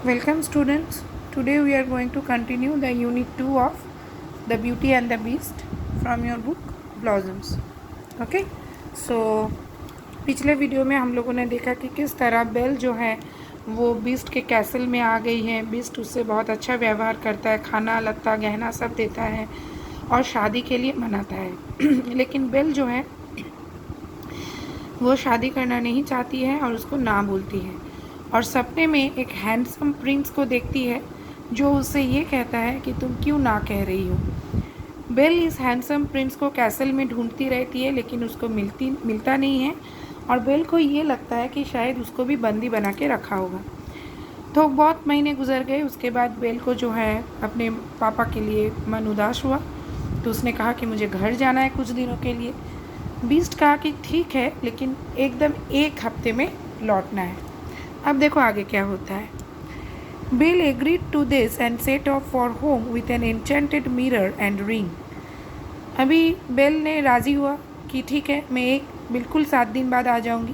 Welcome students. Today we are going to continue the unit 2 of The Beauty and the Beast from your book Blossoms. Okay? So पिछले video में हम लोगों ने देखा कि किस तरह बेल जो है वो बीस्ट के कैसल में आ गई है। बीस्ट उससे बहुत अच्छा व्यवहार करता है, खाना लत्ता गहना सब देता है और शादी के लिए मनाता है लेकिन बेल जो है वो शादी करना नहीं चाहती है और उसको ना बोलती है और सपने में एक हैंडसम प्रिंस को देखती है जो उससे ये कहता है कि तुम क्यों ना कह रही हो। बेल इस हैंडसम प्रिंस को कैसल में ढूंढती रहती है लेकिन उसको मिलता नहीं है और बेल को ये लगता है कि शायद उसको भी बंदी बना के रखा होगा। तो बहुत महीने गुजर गए। उसके बाद बेल को जो है अपने पापा के लिए मन उदास हुआ तो उसने कहा कि मुझे घर जाना है कुछ दिनों के लिए। बीस्ट कहा कि ठीक है लेकिन एकदम एक हफ्ते में लौटना है। अब देखो आगे क्या होता है। Belle agreed to this and set off for home with an enchanted mirror and ring. अभी बेल ने राज़ी हुआ कि ठीक है मैं बिल्कुल 7 दिन बाद आ जाऊंगी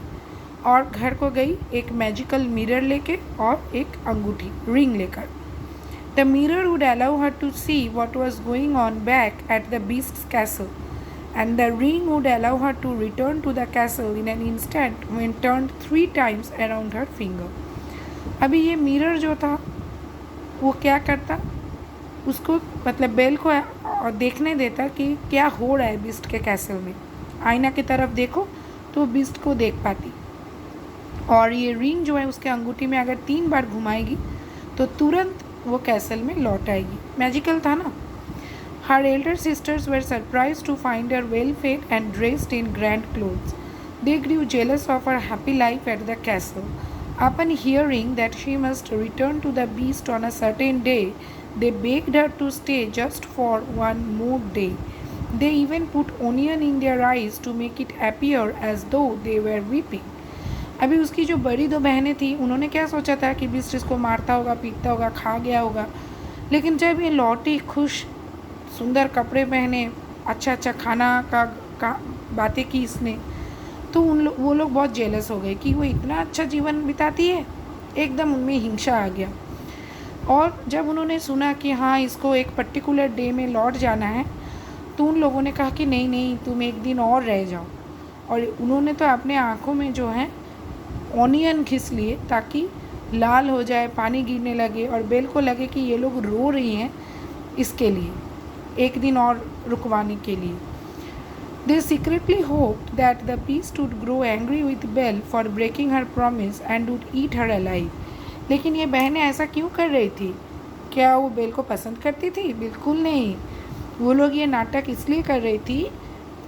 और घर को गई एक मैजिकल मिरर लेके और एक अंगूठी रिंग लेकर। The mirror would allow her to see what was going on back at the beast's castle and the ring would allow her to return to the castle in an instant when turned 3 times around her finger. अभी ये mirror जो था वो क्या करता, उसको मतलब bell को देखने देता कि क्या हो रहा है बीस्ट के कैसल में। आईना की तरफ देखो तो बीस्ट को देख पाती और ये रिंग जो है उसके अंगूठी में अगर 3 बार घुमाएगी तो तुरंत वो कैसल में लौट आएगी। मैजिकल था ना। Her elder sisters were surprised to find her well fed and dressed in grand clothes. They grew jealous of her happy life at the castle. Upon hearing that she must return to the beast on a certain day, they begged her to stay just for one more day. They even put onion in their eyes to make it appear as though they were weeping. अभी उसकी जो बड़ी 2 बहनें थी उन्होंने क्या सोचा था कि बीस्ट इसको मारता होगा, पीटता होगा, खा गया होगा। लेकिन जब ये लौटी खुश, सुंदर कपड़े पहने, अच्छा खाना का बातें की इसने, तो वो लोग बहुत जेलस हो गए कि वो इतना अच्छा जीवन बिताती है। एकदम उनमें हिंसा आ गया और जब उन्होंने सुना कि हाँ इसको एक पर्टिकुलर डे में लौट जाना है तो उन लोगों ने कहा कि नहीं नहीं तुम एक दिन और रह जाओ। और उन्होंने तो अपने आँखों में जो है ऑनियन घिस लिए ताकि लाल हो जाए, पानी गिरने लगे और बेल को लगे कि ये लोग रो रही हैं इसके लिए, एक दिन और रुकवाने के लिए। They secretly hoped that the beast would grow angry with Belle for breaking her promise and would eat her alive. लेकिन ये बहनें ऐसा क्यों कर रही थी? क्या वो बेल को पसंद करती थी? बिल्कुल नहीं। वो लोग ये नाटक इसलिए कर रही थी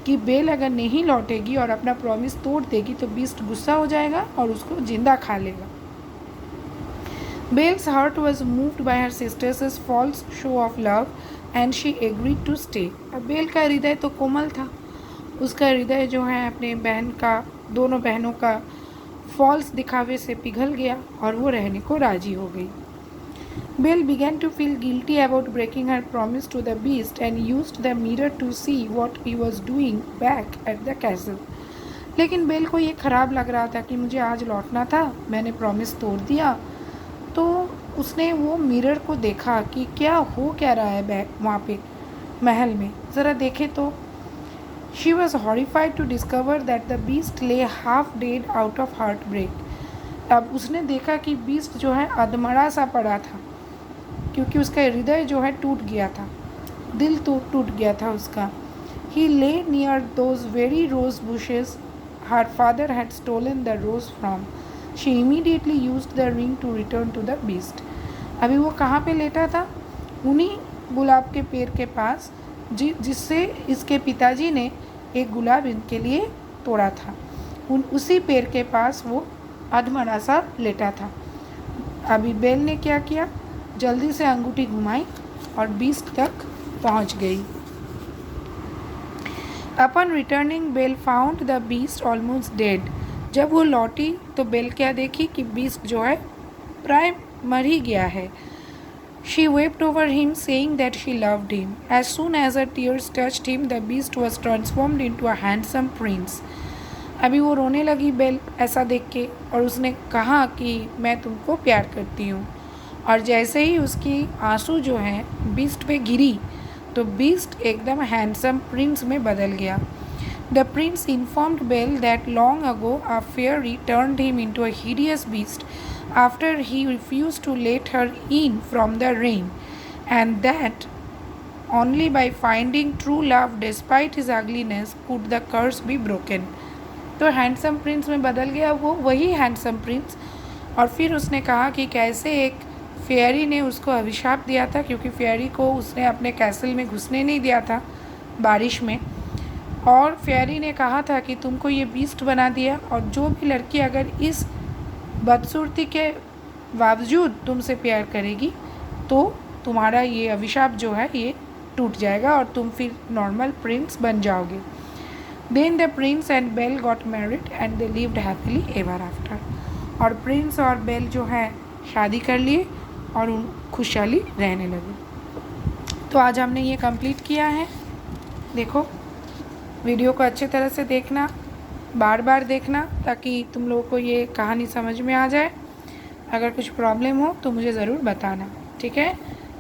कि बेल अगर नहीं लौटेगी और अपना प्रॉमिस तोड़ देगी तो बीस्ट गुस्सा हो जाएगा और उसको जिंदा खा लेगा। Belle's heart was moved by her sisters' false show of love and she agreed to stay. अब बेल का हृदय तो कोमल था। उसका हृदय जो है अपने दोनों बहनों का फॉल्स दिखावे से पिघल गया और वो रहने को राजी हो गई। Belle began to feel guilty about breaking her promise to the beast and used the mirror to see what he was doing back at the castle. लेकिन बेल को ये ख़राब लग रहा था कि मुझे आज लौटना था, मैंने प्रॉमिस तोड़ दिया। तो उसने वो मिरर को देखा कि क्या रहा है बैक वहाँ पे महल में, ज़रा देखे तो। She was horrified to discover that the beast lay half dead out of heartbreak. अब उसने देखा कि बीस्ट जो है अधमरा सा पड़ा था क्योंकि उसका हृदय जो है टूट गया था, दिल टूट गया था उसका। He lay near those very rose bushes her father had stolen the rose from. She immediately used the ring to return to the beast. अभी वो कहाँ पे लेटा था? उन्हीं गुलाब के पेड़ के पास जिससे इसके पिताजी ने एक गुलाब इनके लिए तोड़ा था। उसी पेड़ के पास वो अधमरा सा लेटा था। अभी बेल ने क्या किया, जल्दी से अंगूठी घुमाई और बीस्ट तक पहुँच गई। Upon returning, Belle found the beast almost dead. जब वो लौटी तो बेल क्या देखी कि बीस्ट जो है प्राय मर ही गया है। She wept over him, saying that she loved him. As soon as her tears touched him, the beast was transformed into a handsome prince. अभी वो रोने लगी बेल ऐसा देख के और उसने कहा कि मैं तुमको प्यार करती हूँ और जैसे ही उसकी आंसू जो है बीस्ट पे गिरी तो बीस्ट एकदम हैंडसम प्रिंस में बदल गया। The prince informed Belle that long ago a fairy turned him into a hideous beast after he refused to let her in from the rain, and that only by finding true love despite his ugliness could the curse be broken। तो handsome Prince में बदल गया वो, वही handsome Prince. और फिर उसने कहा कि कैसे एक फेयरी ने उसको अभिशाप दिया था, क्योंकि फेयरी को उसने अपने कैसल में घुसने नहीं दिया था बारिश में, और फेयरी ने कहा था कि तुमको ये बीस्ट बना दिया, और जो भी लड़की अगर इस बदसूरती के बावजूद तुमसे प्यार करेगी तो तुम्हारा ये अभिशाप जो है ये टूट जाएगा और तुम फिर नॉर्मल प्रिंस बन जाओगे। Then the prince and Belle got married and they lived happily ever after. और प्रिंस और बेल जो है शादी कर लिए और उन खुशहाली रहने लगे। तो आज हमने ये कंप्लीट किया है। देखो, वीडियो को अच्छे तरह से देखना, बार बार देखना, ताकि तुम लोगों को ये कहानी समझ में आ जाए। अगर कुछ प्रॉब्लम हो तो मुझे ज़रूर बताना, ठीक है।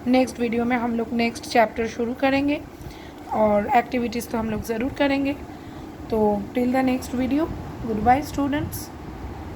नेक्स्ट वीडियो में हम लोग नेक्स्ट चैप्टर शुरू करेंगे और एक्टिविटीज़ तो हम लोग ज़रूर करेंगे। तो till the next video, goodbye students.